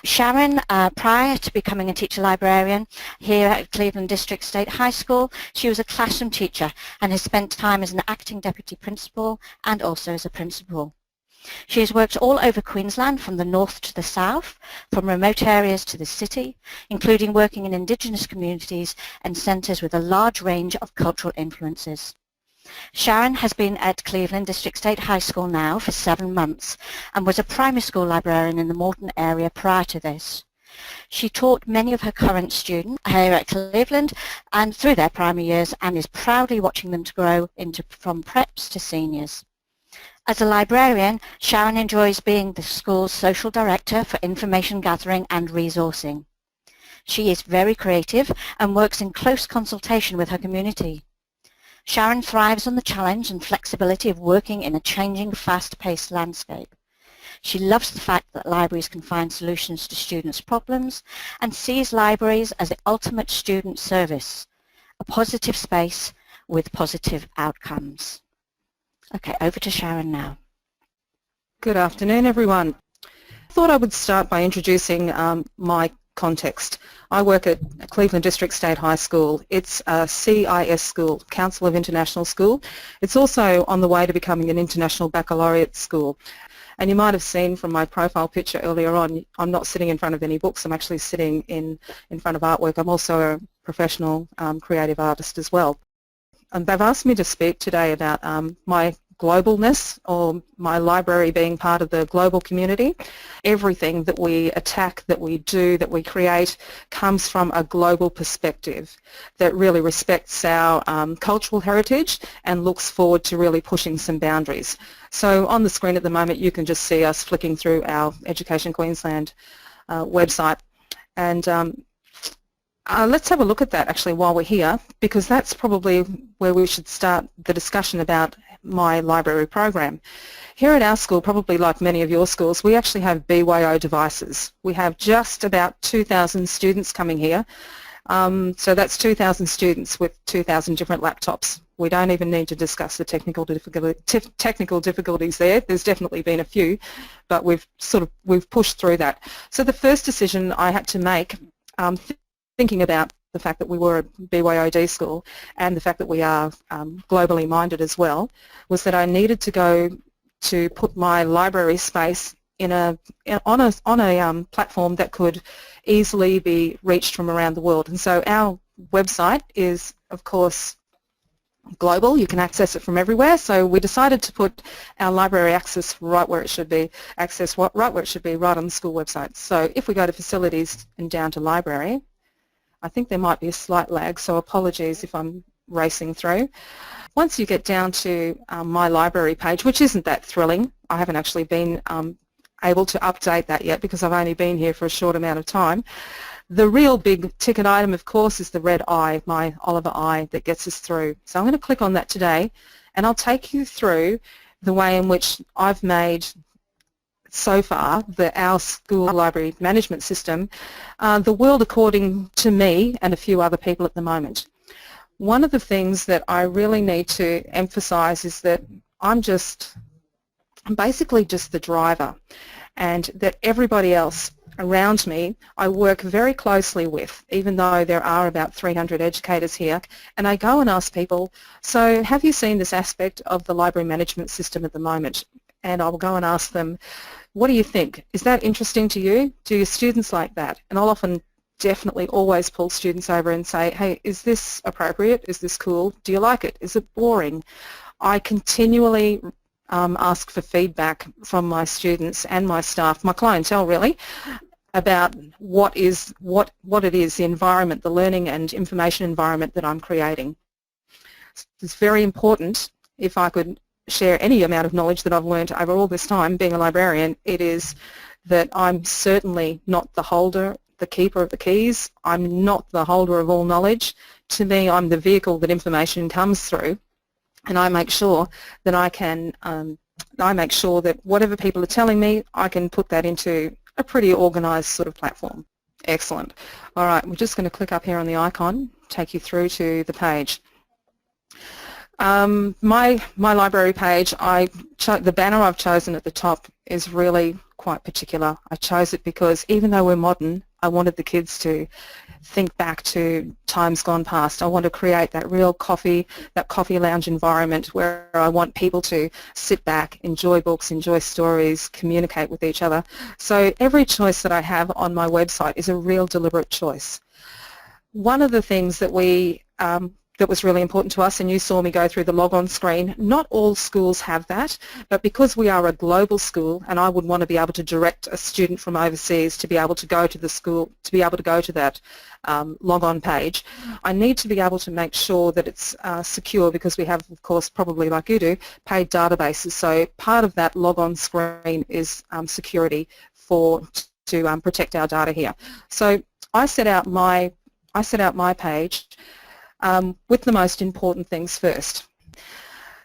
Sharon, prior to becoming a teacher librarian here at Cleveland District State High School, she was a classroom teacher and has spent time as an acting deputy principal and also as a principal. She has worked all over Queensland, from the north to the south, from remote areas to the city, including working in Indigenous communities and centres with a large range of cultural influences. Sharon has been at Cleveland District State High School now for 7 months and was a primary school librarian in the Morton area prior to this. She taught many of her current students here at Cleveland and through their primary years, and is proudly watching them to grow from preps to seniors. As a librarian, Sharon enjoys being the school's social director for information gathering and resourcing. She is very creative and works in close consultation with her community. Sharon thrives on the challenge and flexibility of working in a changing, fast-paced landscape. She loves the fact that libraries can find solutions to students' problems and sees libraries as the ultimate student service, a positive space with positive outcomes. Okay, over to Sharon now. Good afternoon, everyone. I thought I would start by introducing my context. I work at Cleveland District State High School. It's a CIS school, Council of International School. It's also on the way to becoming an international baccalaureate school. And you might have seen from my profile picture earlier on, I'm not sitting in front of any books, I'm actually sitting in front of artwork. I'm also a professional creative artist as well. And they've asked me to speak today about my globalness, or my library being part of the global community. Everything that we attack, that we do, that we create comes from a global perspective that really respects our cultural heritage and looks forward to really pushing some boundaries. So on the screen at the moment you can just see us flicking through our Education Queensland website, and let's have a look at that actually while we're here, because that's probably where we should start the discussion about my library program. Here at our school, probably like many of your schools, we actually have BYO devices. We have just about 2,000 students coming here, so that's 2,000 students with 2,000 different laptops. We don't even need to discuss the technical difficulties there. There's definitely been a few, but we've pushed through that. So the first decision I had to make, thinking about the fact that we were a BYOD school and the fact that we are globally minded as well, was that I needed to go to put my library space on a platform that could easily be reached from around the world. And so our website is, of course, global. You can access it from everywhere. So we decided to put our library access right where it should be, right on the school website. So if we go to facilities and down to library, I think there might be a slight lag, so apologies if I'm racing through. Once you get down to my library page, which isn't that thrilling, I haven't actually been able to update that yet because I've only been here for a short amount of time. The real big ticket item, of course, is the red eye, my Oliver eye, that gets us through. So I'm going to click on that today, and I'll take you through the way in which I've made so far our school library management system, the world according to me and a few other people at the moment. One of the things that I really need to emphasize is that I'm basically just the driver, and that everybody else around me I work very closely with, even though there are about 300 educators here, and I go and ask people, so have you seen this aspect of the library management system at the moment? And I'll go and ask them, what do you think? Is that interesting to you? Do your students like that? And I'll often definitely always pull students over and say, hey, is this appropriate? Is this cool? Do you like it? Is it boring? I continually ask for feedback from my students and my staff, my clientele really, about what it is, the environment, the learning and information environment that I'm creating. It's very important. If I could share any amount of knowledge that I've learned over all this time being a librarian, it is that I'm certainly not the keeper of the keys. I'm not the holder of all knowledge. To me, I'm the vehicle that information comes through, and I make sure that whatever people are telling me, I can put that into a pretty organised sort of platform. Excellent. All right, we're just going to click up here on the icon, take you through to the page. My library page, the banner I've chosen at the top is really quite particular. I chose it because even though we're modern, I wanted the kids to think back to times gone past. I want to create that real that coffee lounge environment where I want people to sit back, enjoy books, enjoy stories, communicate with each other. So every choice that I have on my website is a real deliberate choice. One of the things that that was really important to us, and you saw me go through the log-on screen, not all schools have that, but because we are a global school and I would want to be able to direct a student from overseas to be able to go to the school, to be able to go to that log-on page, I need to be able to make sure that it's secure, because we have, of course, probably like you do, paid databases. So part of that log-on screen is security to protect our data here. So I set out my page with the most important things first.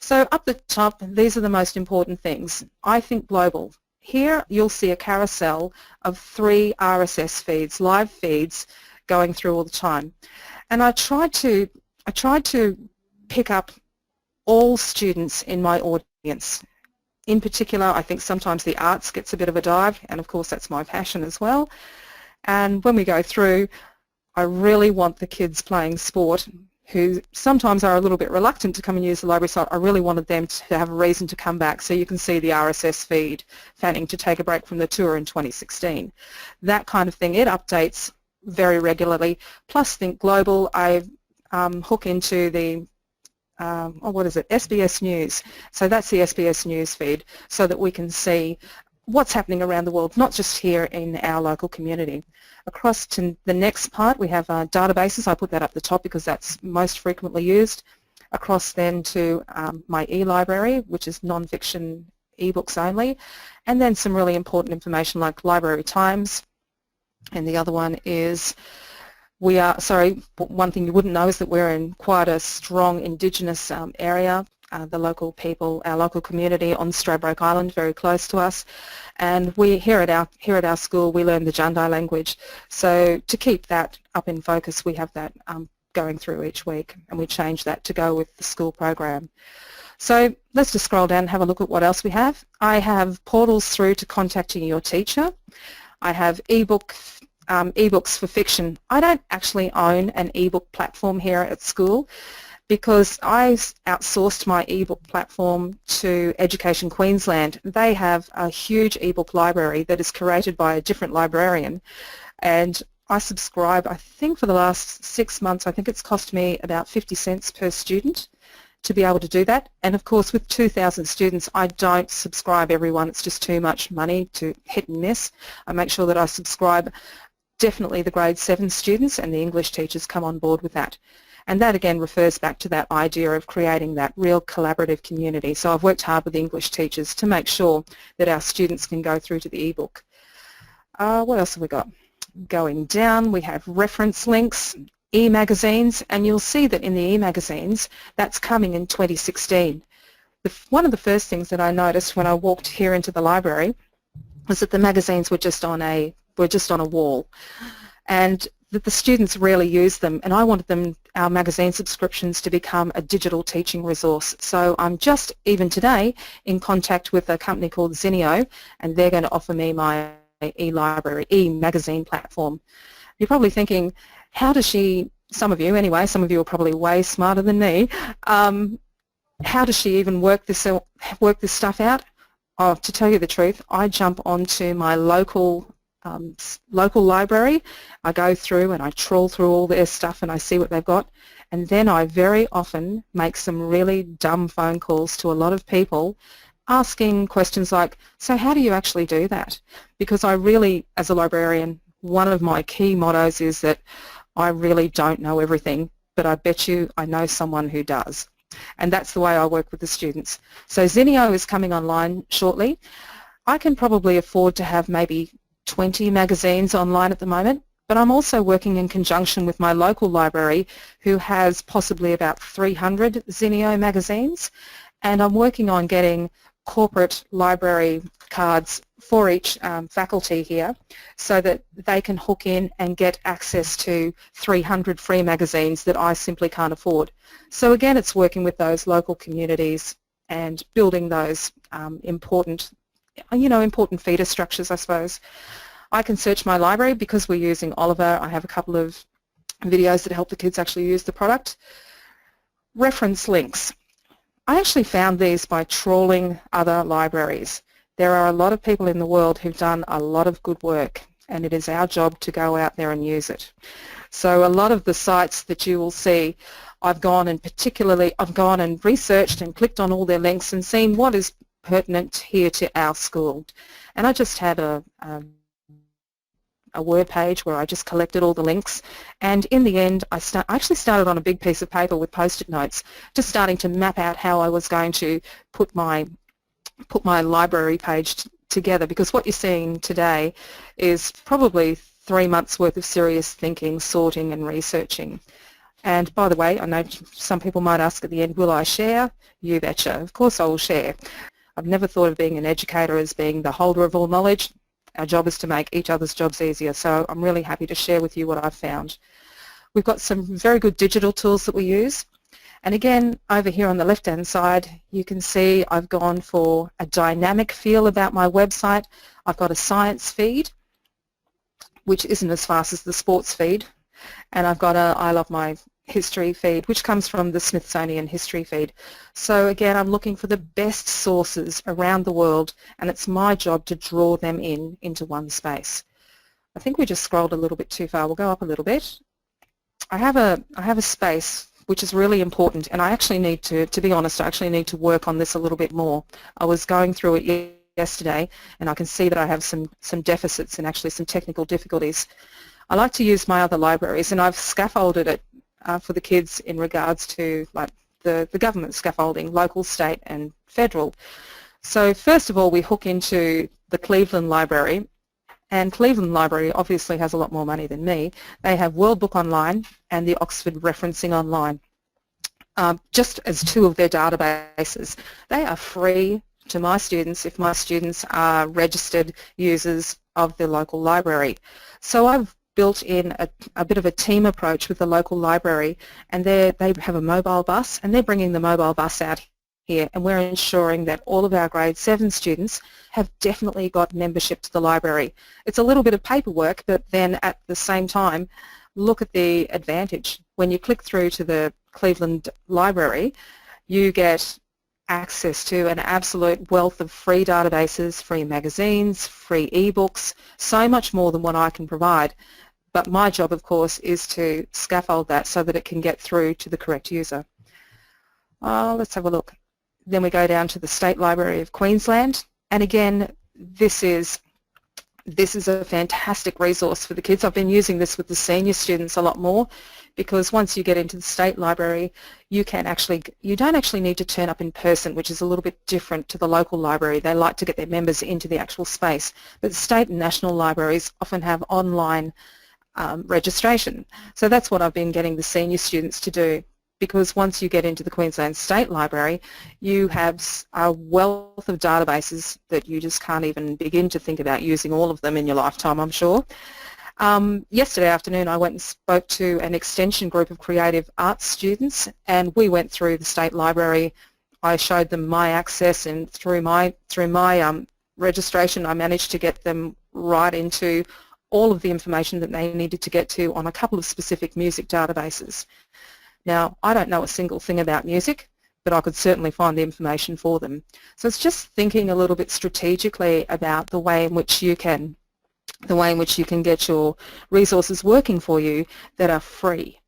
So up the top, these are the most important things. I think global. Here you'll see a carousel of 3 RSS feeds, live feeds, going through all the time. And I tried to pick up all students in my audience. In particular, I think sometimes the arts gets a bit of a dive, and of course that's my passion as well. And when we go through, I really want the kids playing sport who sometimes are a little bit reluctant to come and use the library site. I really wanted them to have a reason to come back. So you can see the RSS feed, Fanning to take a break from the tour in 2016. That kind of thing, it updates very regularly. Plus Think Global, I hook into the SBS News. So that's the SBS News feed, so that we can see what's happening around the world, not just here in our local community. Across to the next part, we have databases. I put that up the top because that's most frequently used. Across then to my e-library, which is non-fiction ebooks only, and then some really important information like library times. And the other one is one thing you wouldn't know is that we're in quite a strong Indigenous area. The local people, our local community on Stradbroke Island, very close to us, and we here at our school we learn the Jundai language. So to keep that up in focus, we have that going through each week, and we change that to go with the school program. So let's just scroll down and have a look at what else we have. I have portals through to contacting your teacher. I have ebooks for fiction. I don't actually own an ebook platform here at school, because I outsourced my ebook platform to Education Queensland. They have a huge ebook library that is curated by a different librarian, and I subscribe, I think for the last 6 months, I think it's cost me about 50 cents per student to be able to do that. And of course with 2,000 students, I don't subscribe everyone. It's just too much money to hit and miss. I make sure that I subscribe definitely the grade 7 students, and the English teachers come on board with that. And that again refers back to that idea of creating that real collaborative community. So I've worked hard with the English teachers to make sure that our students can go through to the ebook. What else have we got? Going down, we have reference links, e-magazines, and you'll see that in the e-magazines, that's coming in 2016. One of the first things that I noticed when I walked here into the library was that the magazines were just on a wall, and that the students rarely use them, and I wanted our magazine subscriptions to become a digital teaching resource. So I'm just, even today, in contact with a company called Zinio, and they're going to offer me my e-library, e-magazine platform. You're probably thinking, how does she, some of you anyway, some of you are probably way smarter than me, how does she even work this stuff out? Oh, to tell you the truth, I jump onto my local library. I go through and I trawl through all their stuff and I see what they've got, and then I very often make some really dumb phone calls to a lot of people asking questions like, so how do you actually do that? Because I really, as a librarian, one of my key mottos is that I really don't know everything, but I bet you I know someone who does. And that's the way I work with the students. So Zinio is coming online shortly. I can probably afford to have maybe 20 magazines online at the moment, but I'm also working in conjunction with my local library, who has possibly about 300 Zinio magazines, and I'm working on getting corporate library cards for each faculty here, so that they can hook in and get access to 300 free magazines that I simply can't afford. So again, it's working with those local communities and building those important important feeder structures, I suppose. I can search my library because we're using Oliver. I have a couple of videos that help the kids actually use the product. Reference links. I actually found these by trawling other libraries. There are a lot of people in the world who've done a lot of good work, and it is our job to go out there and use it. So a lot of the sites that you will see, I've gone and researched and clicked on all their links and seen what is pertinent here to our school. And I just had a word page where I just collected all the links, and in the end I actually started on a big piece of paper with post-it notes, just starting to map out how I was going to put my library page together, because what you're seeing today is probably 3 months worth of serious thinking, sorting and researching. And by the way, I know some people might ask at the end, will I share? You betcha. Of course I will share. I've never thought of being an educator as being the holder of all knowledge. Our job is to make each other's jobs easier, so I'm really happy to share with you what I've found. We've got some very good digital tools that we use. And again, over here on the left-hand side, you can see I've gone for a dynamic feel about my website. I've got a science feed, which isn't as fast as the sports feed. And I've got a I Love My History feed, which comes from the Smithsonian History feed. So again, I'm looking for the best sources around the world, and it's my job to draw them into one space. I think we just scrolled a little bit too far. We'll go up a little bit. I have a space which is really important, and I actually need to be honest, I actually need to work on this a little bit more. I was going through it yesterday, and I can see that I have some deficits and actually some technical difficulties. I like to use my other libraries, and I've scaffolded it for the kids in regards to like the government scaffolding, local, state and federal. So first of all, we hook into the Cleveland Library, and Cleveland Library obviously has a lot more money than me. They have World Book Online and the Oxford Referencing Online, just as two of their databases. They are free to my students if my students are registered users of the local library. So I've built in a bit of a team approach with the local library, and they have a mobile bus, and they're bringing the mobile bus out here, and we're ensuring that all of our grade 7 students have definitely got membership to the library. It's a little bit of paperwork, but then at the same time, look at the advantage. When you click through to the Cleveland Library, you get access to an absolute wealth of free databases, free magazines, free ebooks, so much more than what I can provide. But my job, of course, is to scaffold that so that it can get through to the correct user. Let's have a look. Then we go down to the State Library of Queensland, and again, this is a fantastic resource for the kids. I've been using this with the senior students a lot more, because once you get into the State Library, you don't actually need to turn up in person, which is a little bit different to the local library. They like to get their members into the actual space, but the state and national libraries often have online registration. So that's what I've been getting the senior students to do, because once you get into the Queensland State Library, you have a wealth of databases that you just can't even begin to think about using all of them in your lifetime, I'm sure. Yesterday afternoon I went and spoke to an extension group of creative arts students, and we went through the State Library. I showed them my access, and through my registration I managed to get them right into all of the information that they needed to get to on a couple of specific music databases. Now, I don't know a single thing about music, but I could certainly find the information for them. So it's just thinking a little bit strategically about the way in which you can get your resources working for you that are free.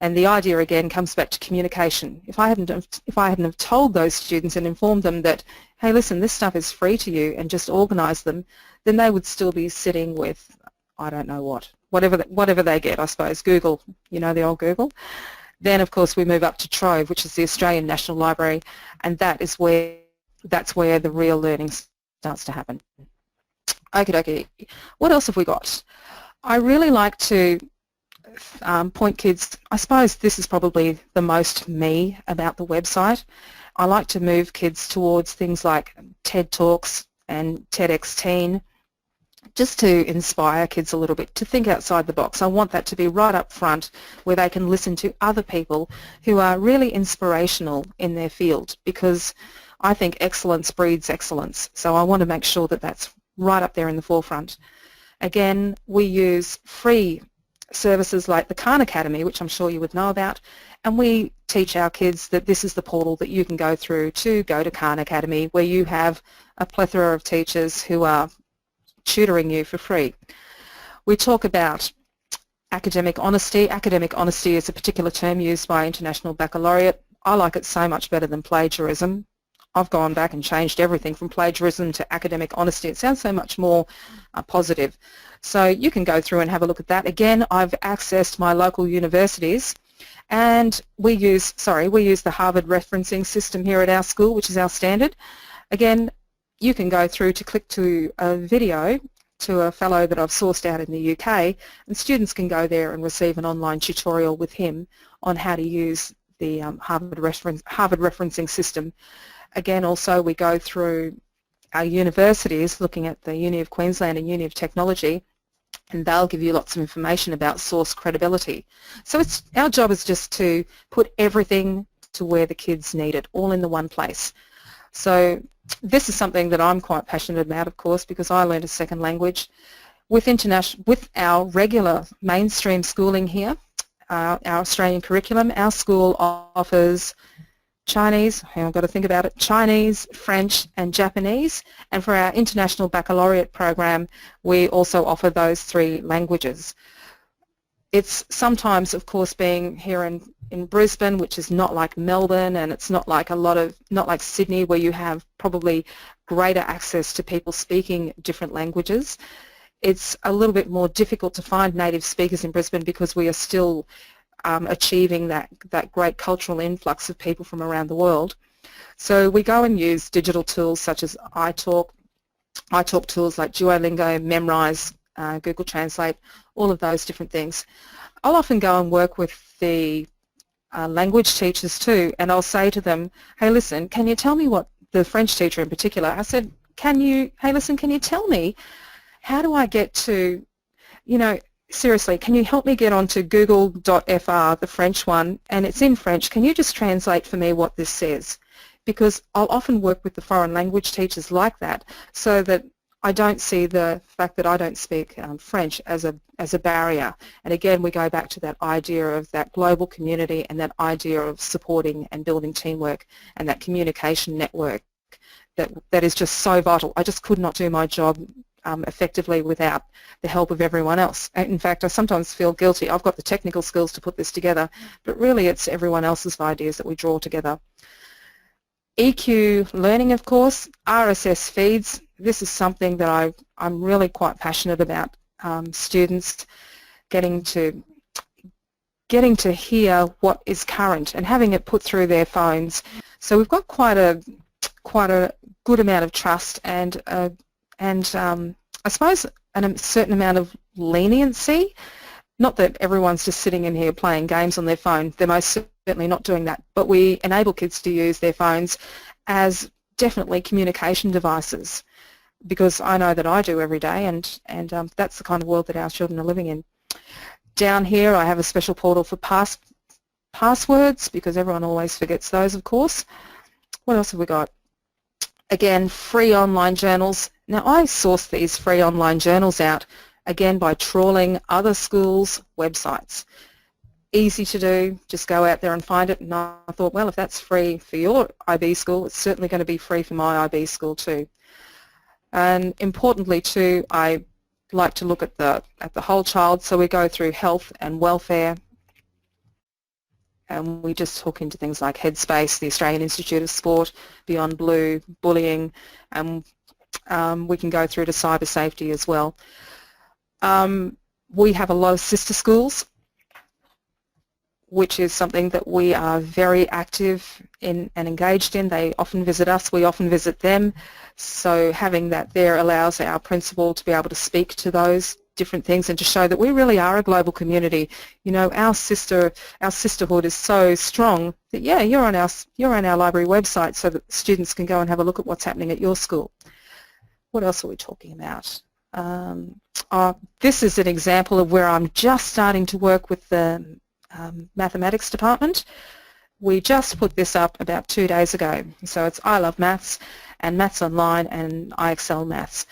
And the idea again comes back to communication. If I hadn't have told those students and informed them that, hey, listen, this stuff is free to you, and just organise them, then they would still be sitting with, I don't know whatever they get, I suppose, Google, you know, the old Google. Then of course we move up to Trove, which is the Australian National Library, and that's where the real learning starts to happen. Okay, what else have we got? I really like to point kids, I suppose this is probably the most me about the website. I like to move kids towards things like TED Talks and TEDx Teen, just to inspire kids a little bit to think outside the box. I want that to be right up front, where they can listen to other people who are really inspirational in their field, because I think excellence breeds excellence, so I want to make sure that that's right up there in the forefront. Again, we use free services like the Khan Academy, which I'm sure you would know about, and we teach our kids that this is the portal that you can go through to go to Khan Academy, where you have a plethora of teachers who are tutoring you for free. We talk about academic honesty. Academic honesty is a particular term used by International Baccalaureate. I like it so much better than plagiarism. I've gone back and changed everything from plagiarism to academic honesty. It sounds so much more positive. So you can go through and have a look at that. Again, I've accessed my local universities, and we use the Harvard referencing system here at our school, which is our standard. Again, you can go through to click to a video to a fellow that I've sourced out in the UK, and students can go there and receive an online tutorial with him on how to use the Harvard referencing system. Again, also we go through our universities, looking at the Uni of Queensland and Uni of Technology, and they'll give you lots of information about source credibility. So our job is just to put everything to where the kids need it, all in the one place. So this is something that I'm quite passionate about, of course, because I learned a second language. With our regular mainstream schooling here, our Australian curriculum, our school offers Chinese, I've got to think about it, Chinese, French and Japanese, and for our International Baccalaureate program we also offer those 3 languages. It's sometimes, of course, being here in Brisbane, which is not like Melbourne, and it's not like not like Sydney, where you have probably greater access to people speaking different languages. It's a little bit more difficult to find native speakers in Brisbane because we are still achieving that great cultural influx of people from around the world. So we go and use digital tools such as iTalk tools like Duolingo, Memrise, Google Translate, all of those different things. I'll often go and work with the language teachers too, and I'll say to them, hey listen, can you tell me what, the French teacher in particular, I said, hey listen, can you tell me, how do I get to, seriously, can you help me get onto google.fr, the French one, and it's in French, can you just translate for me what this says? Because I'll often work with the foreign language teachers like that, so that I don't see the fact that I don't speak French as a barrier. And again, we go back to that idea of that global community and that idea of supporting and building teamwork and that communication network that is just so vital. I just could not do my job effectively without the help of everyone else. In fact, I sometimes feel guilty. I've got the technical skills to put this together, but really it's everyone else's ideas that we draw together. EQ learning, of course, RSS feeds. This is something that I'm really quite passionate about. Students getting to hear what is current and having it put through their phones. So we've got quite a good amount of trust and I suppose a certain amount of leniency. Not that everyone's just sitting in here playing games on their phone. They're most certainly not doing that. But we enable kids to use their phones as definitely communication devices, because I know that I do every day, and that's the kind of world that our children are living in. Down here I have a special portal for passwords, because everyone always forgets those, of course. What else have we got? Again, free online journals. Now I source these free online journals out again by trawling other schools' websites. Easy to do, just go out there and find it, and I thought, well, if that's free for your IB school, it's certainly going to be free for my IB school too. And importantly too, I like to look at the whole child, so we go through health and welfare, and we just hook into things like Headspace, the Australian Institute of Sport, Beyond Blue, bullying, and we can go through to cyber safety as well. We have a lot of sister schools, which is something that we are very active in and engaged in. They often visit us, we often visit them, so having that there allows our principal to be able to speak to those different things and to show that we really are a global community. You know, our sisterhood is so strong that, yeah, you're on our library website so that students can go and have a look at what's happening at your school. What else are we talking about? This is an example of where I'm just starting to work with the mathematics department. We just put this up about 2 days ago. So it's I Love Maths and Maths Online and I Excel Maths.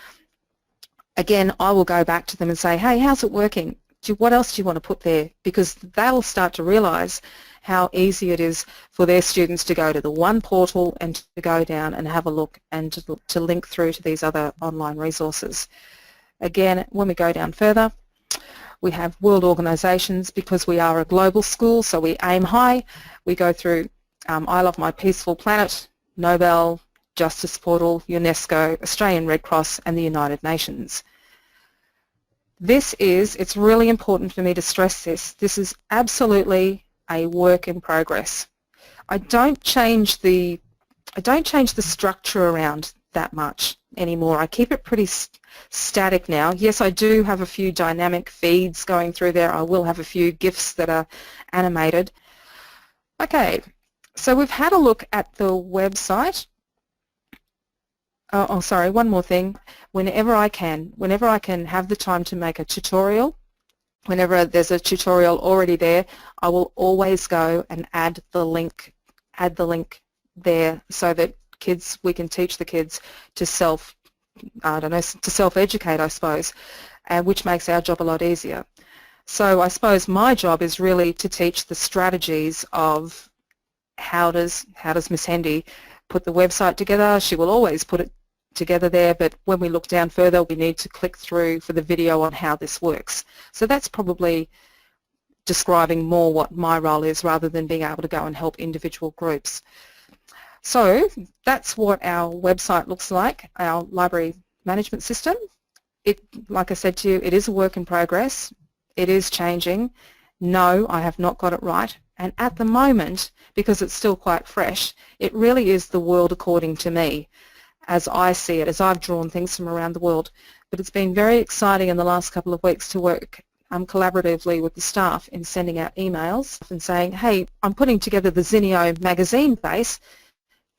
Again, I will go back to them and say, hey, how's it working? What else do you want to put there? Because they'll start to realise how easy it is for their students to go to the one portal and to go down and have a look and to link through to these other online resources. Again, when we go down further, we have world organisations. Because we are a global school, so we aim high. We go through I Love My Peaceful Planet, Nobel, Justice Portal, UNESCO, Australian Red Cross and the United Nations. It's really important for me to stress this is absolutely a work in progress. I don't change the structure around that much anymore. I keep it pretty static now. Yes, I do have a few dynamic feeds going through there. I will have a few GIFs that are animated. Okay, so we've had a look at the website. Oh, sorry, one more thing. Whenever I can have the time to make a tutorial, whenever there's a tutorial already there, I will always go and add the link there so that we can teach the kids to self-educate, I suppose, which makes our job a lot easier. So I suppose my job is really to teach the strategies of how does Miss Hendy put the website together. She will always put it together there, but when we look down further we need to click through for the video on how this works. So that's probably describing more what my role is rather than being able to go and help individual groups. So that's what our website looks like, our library management system. Like I said to you, it is a work in progress. It is changing. No, I have not got it right. And at the moment, because it's still quite fresh, it really is the world according to me, as I see it, as I've drawn things from around the world. But it's been very exciting in the last couple of weeks to work collaboratively with the staff in sending out emails and saying, hey, I'm putting together the Zinio magazine base.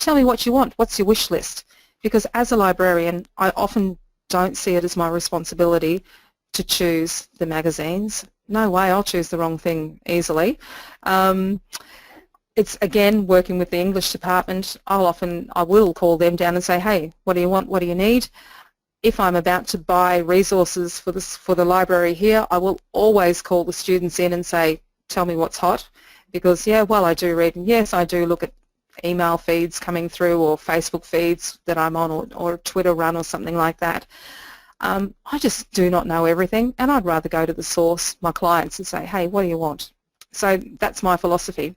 Tell me what you want. What's your wish list? Because as a librarian, I often don't see it as my responsibility to choose the magazines. No way, I'll choose the wrong thing easily. It's again working with the English department. I will call them down and say, hey, what do you want? What do you need? If I'm about to buy resources for the library here, I will always call the students in and say, tell me what's hot. Because yeah, well, I do read, and yes, I do look at email feeds coming through or Facebook feeds that I'm on or a Twitter run or something like that. I just do not know everything, and I'd rather go to the source, my clients, and say, hey, what do you want? So that's my philosophy.